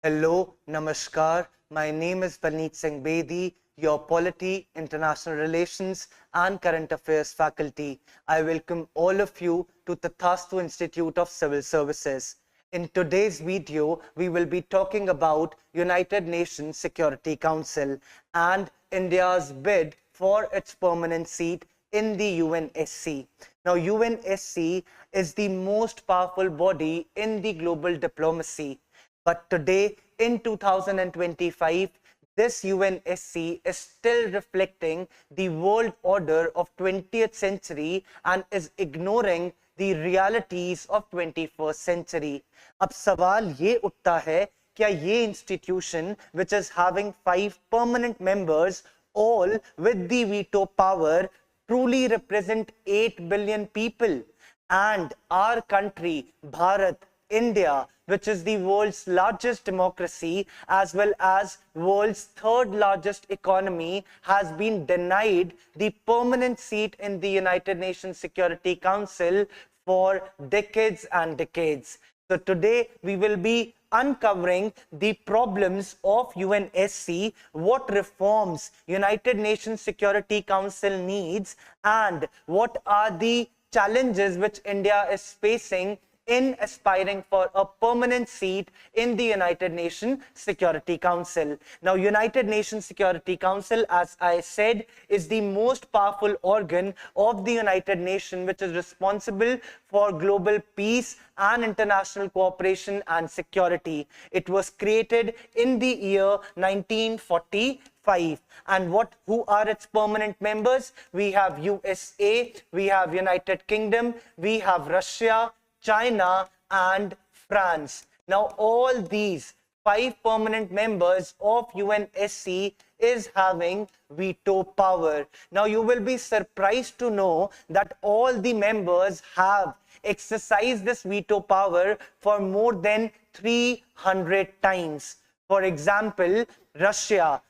Hello, Namaskar. My name is Balneet Sir, your Polity, International Relations and Current Affairs faculty. I welcome all of you to Tathastu Institute of Civil Services. In today's video, we will be talking about United Nations Security Council and India's bid for its permanent seat in the UNSC. Now, UNSC is the most powerful body in the global diplomacy. But today, in 2025, this UNSC is still reflecting the world order of 20th century and is ignoring the realities of 21st century. अब सवाल ये उठता है, क्या ये institution which is having 5 permanent members, all with the veto power, truly represent 8 billion people? And our country, Bharat, India, which is the world's largest democracy as well as world's third largest economy, has been denied the permanent seat in the United Nations Security Council for decades and decades. So today we will be uncovering the problems of UNSC, what reforms United Nations Security Council needs, and what are the challenges which India is facing in aspiring for a permanent seat in the United Nations Security Council. Now, United Nations Security Council, as I said, is the most powerful organ of the United Nations, which is responsible for global peace and international cooperation and security. It was created in the year 1945. And who are its permanent members? We have USA, we have United Kingdom, we have Russia, China and France. Now, all these 5 permanent members of UNSC is having veto power. Now, you will be surprised to know that all the members have exercised this veto power for more than 300 times. For example, Russia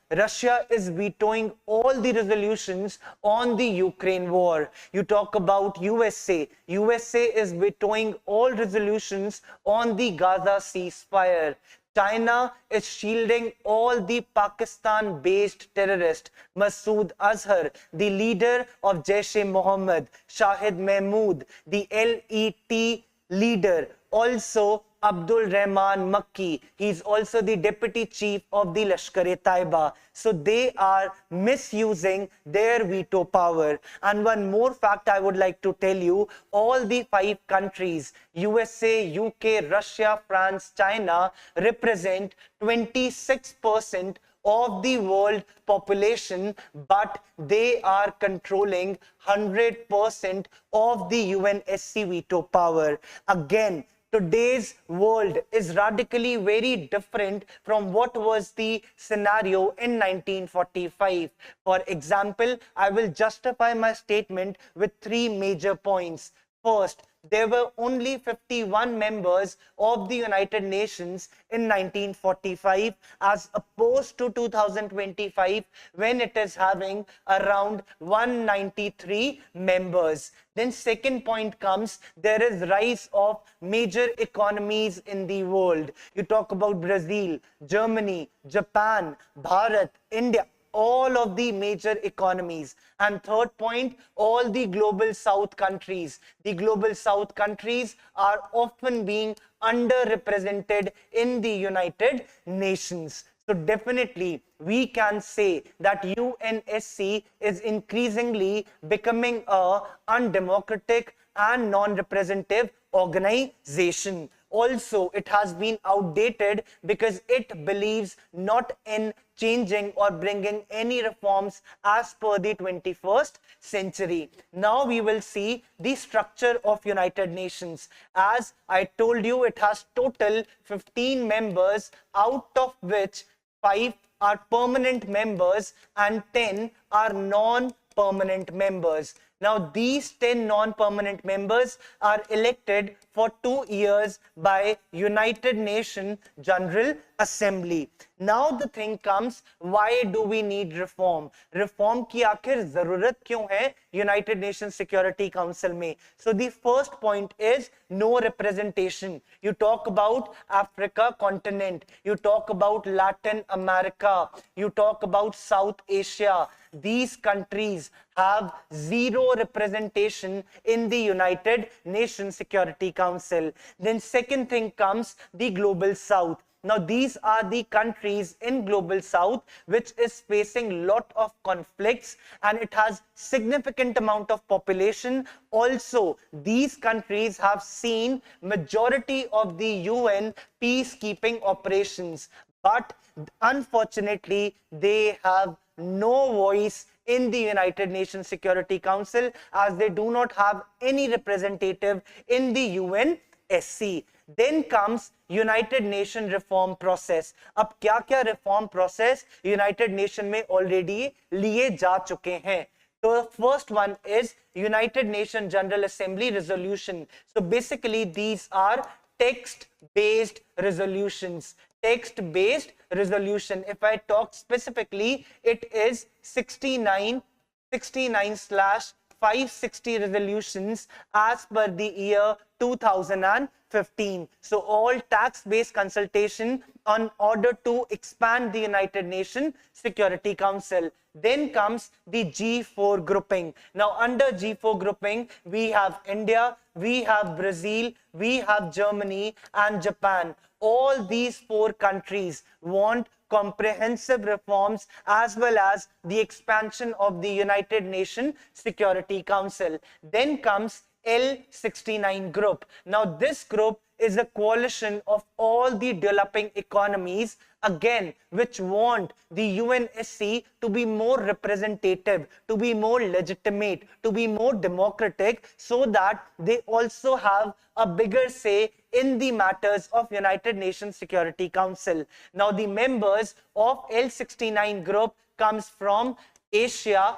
is vetoing all the resolutions on the Ukraine war. You talk about USA is vetoing all resolutions on the Gaza ceasefire. China is shielding all the Pakistan-based terrorist Masood Azhar, the leader of Jaish-e-Mohammed, Shahid Mahmood, the LET leader, also Abdul Rahman Makki. He's also the deputy chief of the Lashkar-e-Taiba. So they are misusing their veto power. And one more fact I would like to tell you, all the 5 countries, USA, UK, Russia, France, China, represent 26% of the world population, but they are controlling 100% of the UNSC veto power. Again, today's world is radically very different from what was the scenario in 1945. For example, I will justify my statement with 3 major points. First, there were only 51 members of the United Nations in 1945 as opposed to 2025 when it is having around 193 members. Then second point comes, there is rise of major economies in the world. You talk about Brazil, Germany, Japan, Bharat, India, all of the major economies. And third point, all the global south countries. The global south countries are often being underrepresented in the United Nations. So definitely we can say that UNSC is increasingly becoming a undemocratic and non-representative organization. Also, it has been outdated because it believes not in changing or bringing any reforms as per the 21st century. Now we will see the structure of United Nations. As I told you, it has total 15 members, out of which 5 are permanent members and 10 are non-permanent members. Now, these 10 non-permanent members are elected for 2 years by United Nations General Assembly. Now the thing comes, why do we need reform? Reform की आखिर जरूरत क्यों है United Nations Security Council में? So the first point is no representation. You talk about Africa continent, you talk about Latin America, you talk about South Asia. These countries have zero representation in the United Nations Security Council. Then second thing comes the Global South. Now these are the countries in Global South which is facing lot of conflicts and it has significant amount of population. Also, these countries have seen majority of the UN peacekeeping operations, but unfortunately they have no voice in the United Nations Security Council as they do not have any representative in the UNSC. Then comes United Nation reform process. अब क्या क्या reform process United Nation में already लिए जा चुके हैं? So the first one is United Nation General Assembly resolution. So basically these are text-based resolutions. Text-based resolution. If I talk specifically, it is 69/560 resolutions as per the year 2015. So all tax-based consultation on order to expand the United Nations Security Council. Then comes the G4 grouping. Now under G4 grouping, we have India, we have Brazil, we have Germany and Japan. All these four countries want comprehensive reforms as well as the expansion of the United Nations Security Council. Then comes L69 group. Now this group is a coalition of all the developing economies, again, which want the UNSC to be more representative, to be more legitimate, to be more democratic, so that they also have a bigger say in the matters of United Nations Security Council. Now the members of L69 group comes from Asia,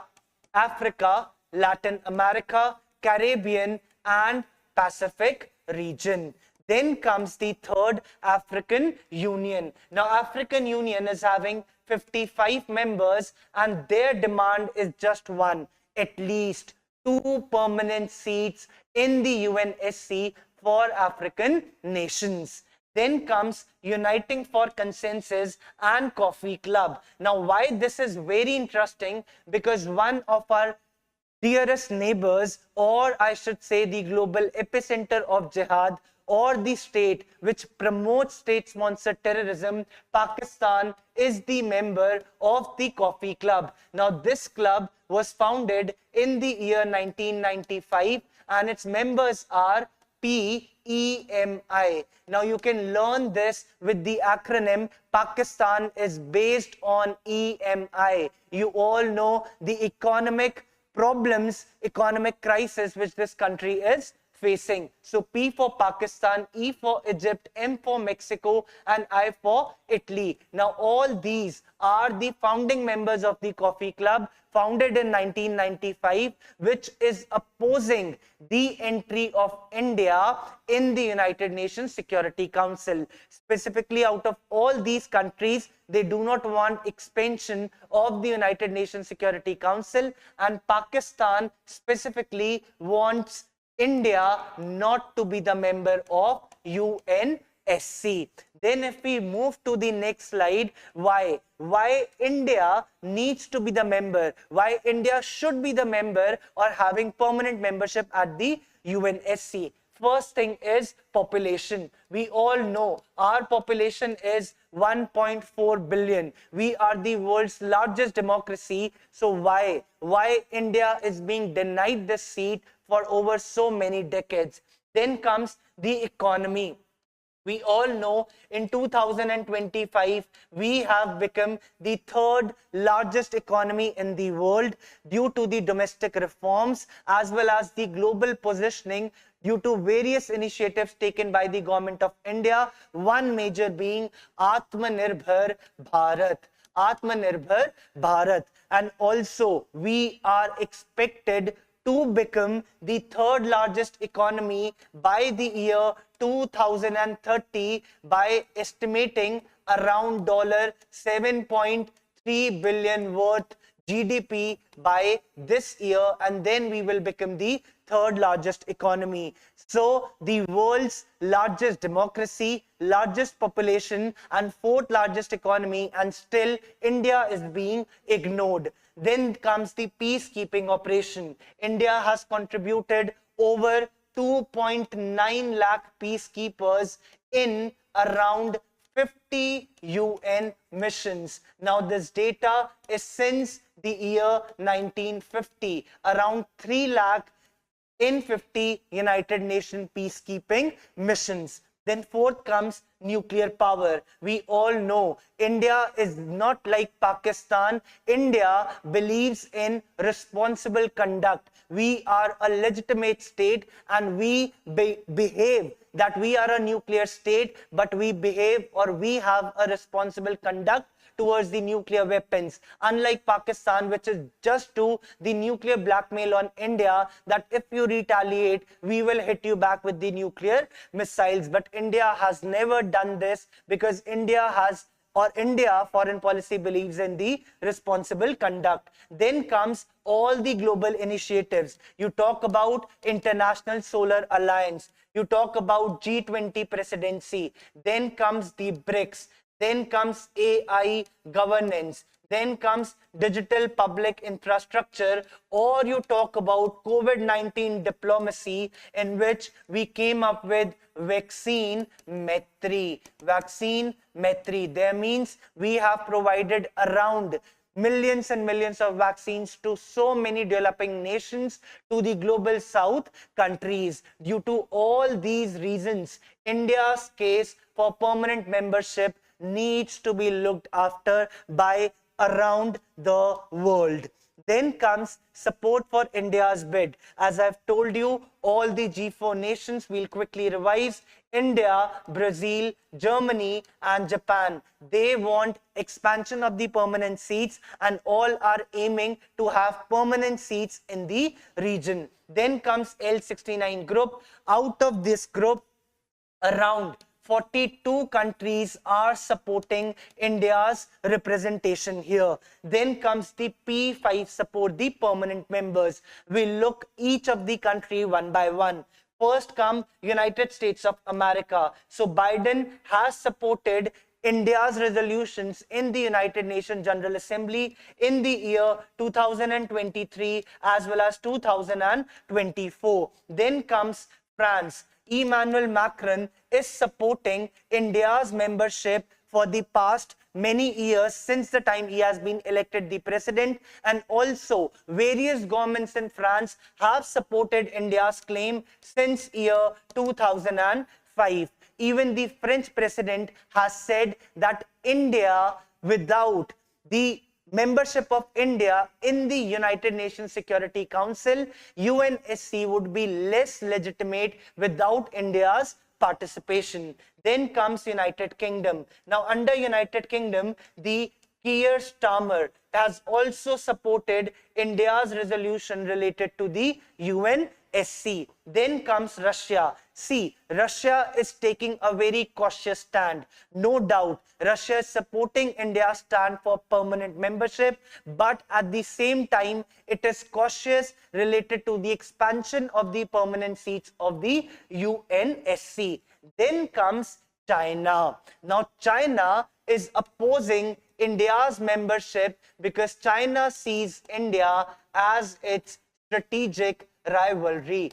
Africa, Latin America, Caribbean and Pacific region. Then comes the third, African Union. Now African Union is having 55 members and their demand is just one, at least 2 permanent seats in the UNSC for African nations. Then comes Uniting for Consensus and Coffee Club. Now why this is very interesting, because one of our dearest neighbors, or I should say the global epicenter of jihad, or the state which promotes state-sponsored terrorism, Pakistan, is the member of the Coffee Club. Now this club was founded in the year 1995 and its members are PEMI. Now you can learn this with the acronym. Pakistan is based on EMI. You all know the economic problems, economic crisis which this country is facing. So P for Pakistan, E for Egypt, M for Mexico and I for Italy. Now all these are the founding members of the Coffee Club, founded in 1995, which is opposing the entry of India in the United Nations Security Council. Specifically, out of all these countries, they do not want expansion of the United Nations Security Council, and Pakistan specifically wants India not to be the member of UNSC. Then if we move to the next slide, why India needs to be the member, why India should be the member or having permanent membership at the UNSC. First thing is population. We all know our population is 1.4 billion. We are the world's largest democracy. So why India is being denied this seat for over so many decades? Then comes the economy. We all know in 2025, we have become the third largest economy in the world due to the domestic reforms as well as the global positioning due to various initiatives taken by the government of India, one major being Atmanirbhar Bharat. Atmanirbhar Bharat. And also, we are expected to become the third largest economy by the year 2030 by estimating around $7.3 billion worth GDP by this year, and then we will become the third largest economy. So the world's largest democracy, largest population, and fourth largest economy, and still India is being ignored. Then comes the peacekeeping operation. India has contributed over 2.9 lakh peacekeepers in around 50 UN missions. Now this data is since the year 1950, around 3 lakh in 50 United Nations peacekeeping missions. Then fourth comes nuclear power. We all know India is not like Pakistan. India believes in responsible conduct. We are a legitimate state, and we behave that we are a nuclear state, but we behave, or we have a responsible conduct towards the nuclear weapons. Unlike Pakistan, which is just do the nuclear blackmail on India, that if you retaliate, we will hit you back with the nuclear missiles. But India has never done this, because India foreign policy believes in the responsible conduct. Then comes all the global initiatives. You talk about International Solar Alliance. You talk about G20 presidency. Then comes the BRICS. Then comes AI governance. Then comes digital public infrastructure, or you talk about COVID-19 diplomacy, in which we came up with vaccine Maitri. Vaccine Maitri. That means we have provided around millions and millions of vaccines to so many developing nations, to the global south countries. Due to all these reasons, India's case for permanent membership needs to be looked after by around the world. Then comes support for India's bid. As I've told you, all the G4 nations, we'll quickly revise: India, Brazil, Germany, and Japan. They want expansion of the permanent seats, and all are aiming to have permanent seats in the region. Then comes L69 group. Out of this group, around 42 countries are supporting India's representation here. Then comes the P5 support, the permanent members. We look each of the country one by one. First come United States of America. So Biden has supported India's resolutions in the United Nations General Assembly in the year 2023 as well as 2024. Then comes France. Emmanuel Macron is supporting India's membership for the past many years, since the time he has been elected the president, and also various governments in France have supported India's claim since year 2005. Even the French president has said that India, without the membership of India in the United Nations Security Council, UNSC, would be less legitimate without India's participation. Then comes United Kingdom. Now under United Kingdom, the Keir Starmer has also supported India's resolution related to the UNSC. Then comes Russia. See, Russia is taking a very cautious stand. No doubt, Russia is supporting India's stand for permanent membership, but at the same time, it is cautious related to the expansion of the permanent seats of the UNSC. Then comes China. Now, China is opposing India's membership because China sees India as its strategic rivalry.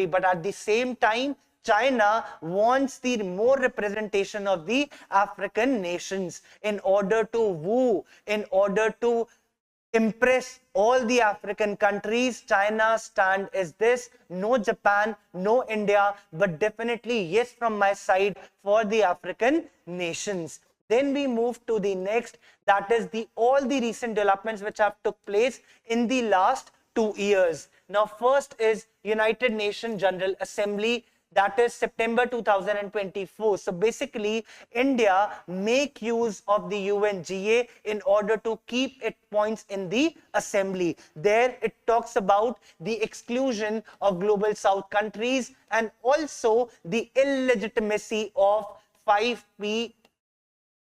But at the same time, China wants the more representation of the African nations in order to woo, in order to impress all the African countries. China's stand is this: no Japan, no India, but definitely yes from my side for the African nations. Then we move to the next, that is all the recent developments which have took place in the last 2 years. Now first is United Nations General Assembly, that is September 2024. So basically, India make use of the UNGA in order to keep its points in the assembly. There it talks about the exclusion of global south countries and also the illegitimacy of 5P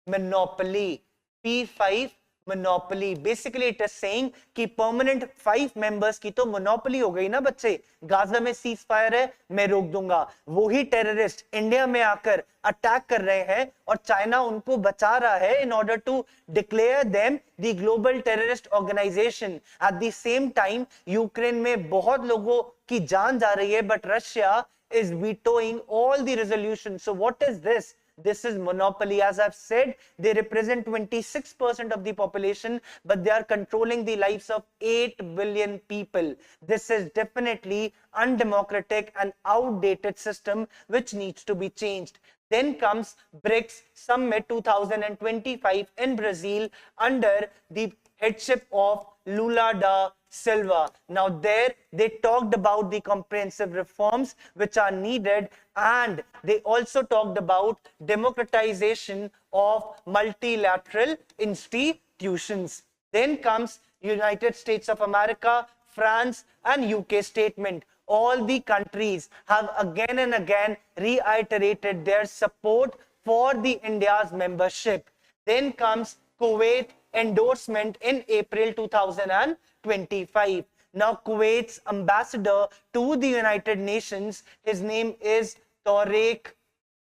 monopoly. P5 monopoly. Basically it is saying कि permanent 5 members की तो monopoly हो गई ना बच्चे. Gaza में cease fire है, मैं रोक दूंगा. वही टेररिस्ट इंडिया में आकर अटैक कर रहे हैं और चाइना उनको बचा रहा है in order to declare them the global terrorist organization. At the same time Ukraine में बहुत लोगों की जान जा रही है, but Russia is vetoing all the resolutions. So what is this? This is monopoly. As I've said, they represent 26% of the population, but they are controlling the lives of 8 billion people. This is definitely undemocratic and outdated system which needs to be changed. Then comes BRICS Summit 2025 in Brazil under the headship of Lula da Silva. Now there they talked about the comprehensive reforms which are needed, and they also talked about democratization of multilateral institutions. Then comes United States of America, France and UK statement. All the countries have again and again reiterated their support for the India's membership. Then comes Kuwait endorsement in April 2025. Now Kuwait's ambassador to the United Nations, his name is Tariq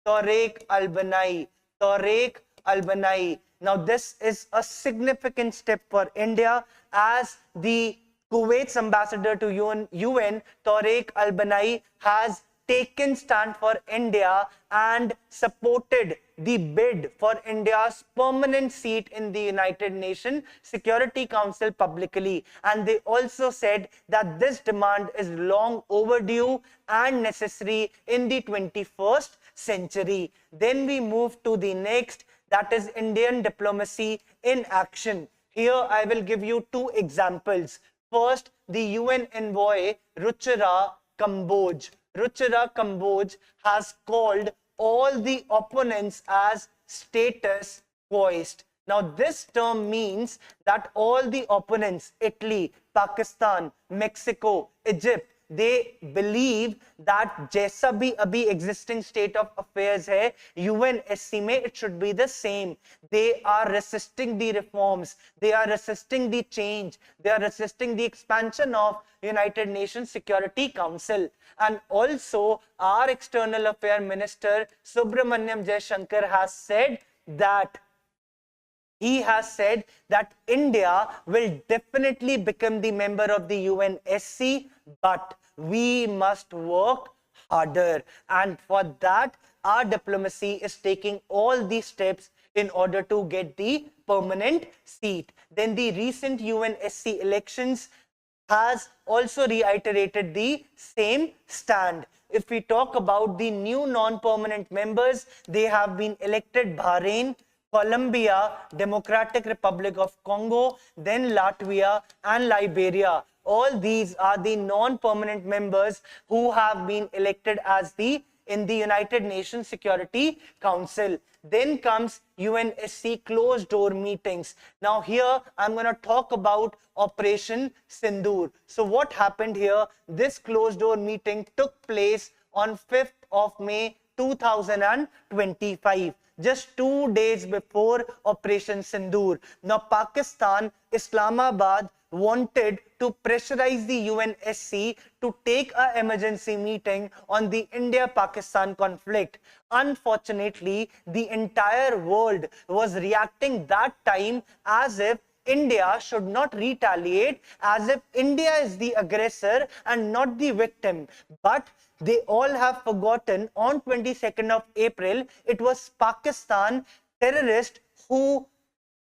Al-Banai. Tariq Al-Banai. Now this is a significant step for India, as the Kuwait's ambassador to UN, Tariq Al-Banai, has taken stand for India and supported the bid for India's permanent seat in the United Nations Security Council publicly. And they also said that this demand is long overdue and necessary in the 21st century. Then we move to the next, that is Indian diplomacy in action. Here I will give you two examples. First, the UN envoy Ruchira Kamboj. Ruchira Kamboj has called all the opponents as status quoist. Now this term means that all the opponents, Italy, Pakistan, Mexico, Egypt, they believe that जैसा भी अभी existing state of affairs है UNSC में, it should be the same. They are resisting the reforms, they are resisting the change, they are resisting the expansion of United Nations Security Council. And also our External Affairs Minister Subramanyam Jaishankar has said that India will definitely become the member of the UNSC, but we must work harder. And for that, our diplomacy is taking all these steps in order to get the permanent seat. Then the recent UNSC elections has also reiterated the same stand. If we talk about the new non-permanent members, they have been elected: Bahrain, Colombia, Democratic Republic of Congo, then Latvia and Liberia. All these are the non-permanent members who have been elected as in the United Nations Security Council. Then comes UNSC closed door meetings. Now here I'm going to talk about Operation Sindoor. So what happened here? This closed door meeting took place on 5th of May 2025. Just 2 days before Operation Sindoor. Now Pakistan, Islamabad wanted to pressurize the UNSC to take an emergency meeting on the India-Pakistan conflict. Unfortunately, the entire world was reacting that time as if India should not retaliate, as if India is the aggressor and not the victim. But they all have forgotten on 22nd of April, it was Pakistan terrorists who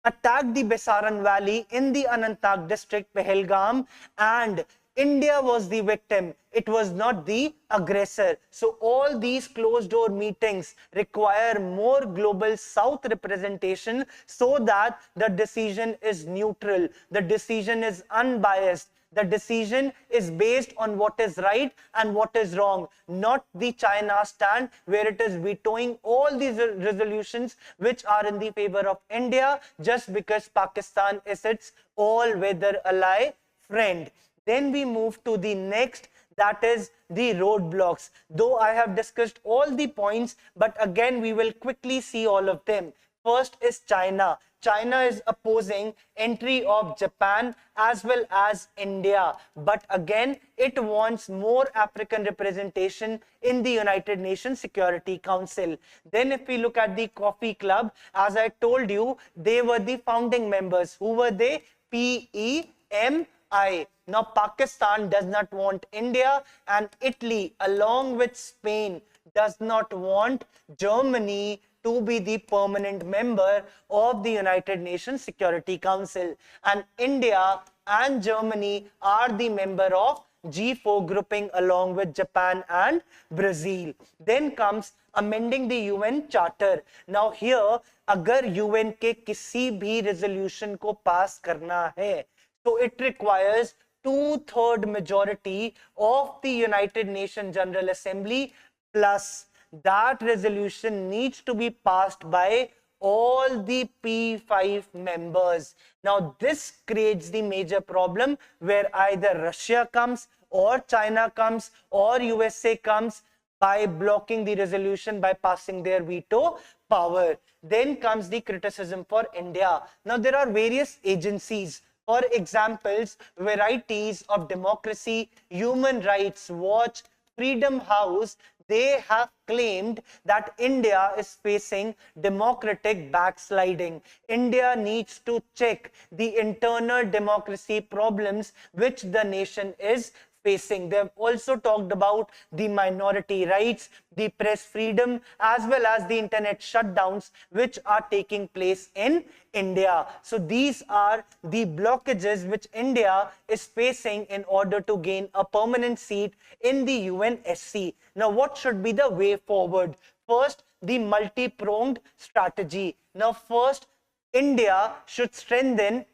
attacked the Besaran Valley in the Anantnag district, Pahalgam, and India was the victim. It was not the aggressor. So all these closed door meetings require more global South representation so that the decision is neutral, the decision is unbiased. The decision is based on what is right and what is wrong, not the China stand where it is vetoing all these resolutions which are in the favor of India just because Pakistan is its all-weather ally friend. Then we move to the next, that is the roadblocks. Though I have discussed all the points, but again we will quickly see all of them. First is China. China is opposing entry of Japan as well as India. But again, it wants more African representation in the United Nations Security Council. Then if we look at the Coffee Club, as I told you, they were the founding members. Who were they? PEMI. Now, Pakistan does not want India, and Italy, along with Spain, does not want Germany to be the permanent member of the United Nations Security Council. And India and Germany are the member of G4 grouping along with Japan and Brazil. Then comes amending the UN Charter. Now here, अगर UN के किसी भी resolution को pass करना है, so it requires 2/3 majority of the United Nations General Assembly, plus that resolution needs to be passed by all the P5 members. Now this creates the major problem where either Russia comes or China comes or USA comes by blocking the resolution by passing their veto power. Then comes the criticism for India. Now there are various agencies. For examples, varieties of democracy, Human Rights Watch, Freedom House, they have claimed that India is facing democratic backsliding. India needs to check the internal democracy problems which the nation is facing. They have also talked about the minority rights, the press freedom, as well as the internet shutdowns which are taking place in India. So these are the blockages which India is facing in order to gain a permanent seat in the UNSC. Now what should be the way forward? First, the multi-pronged strategy. Now first, India should strengthen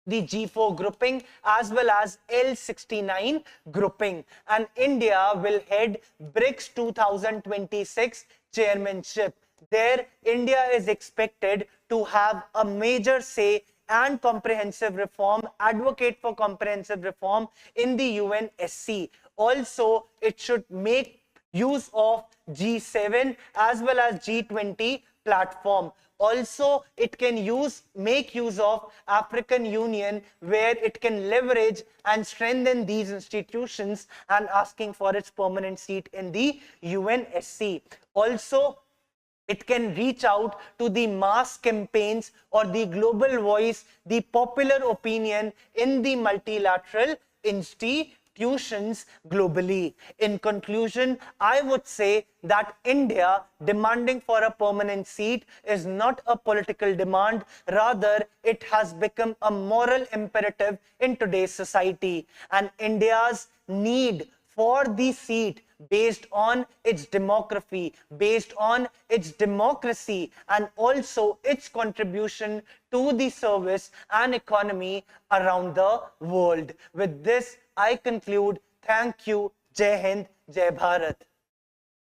the G4 grouping as well as L69 grouping, and India will head BRICS 2026 chairmanship. There, India is expected to have a major say and comprehensive reform, advocate for comprehensive reform in the UNSC. Also, it should make use of G7 as well as G20 platform. Also, it can make use of African Union, where it can leverage and strengthen these institutions and asking for its permanent seat in the UNSC. Also, it can reach out to the mass campaigns or the global voice, the popular opinion in the multilateral institutions globally. In conclusion, I would say that India demanding for a permanent seat is not a political demand, rather it has become a moral imperative in today's society, and India's need for the seat based on its demography, based on its democracy, and also its contribution to the service and economy around the world. With this, I conclude. Thank you. Jai Hind, Jai Bharat.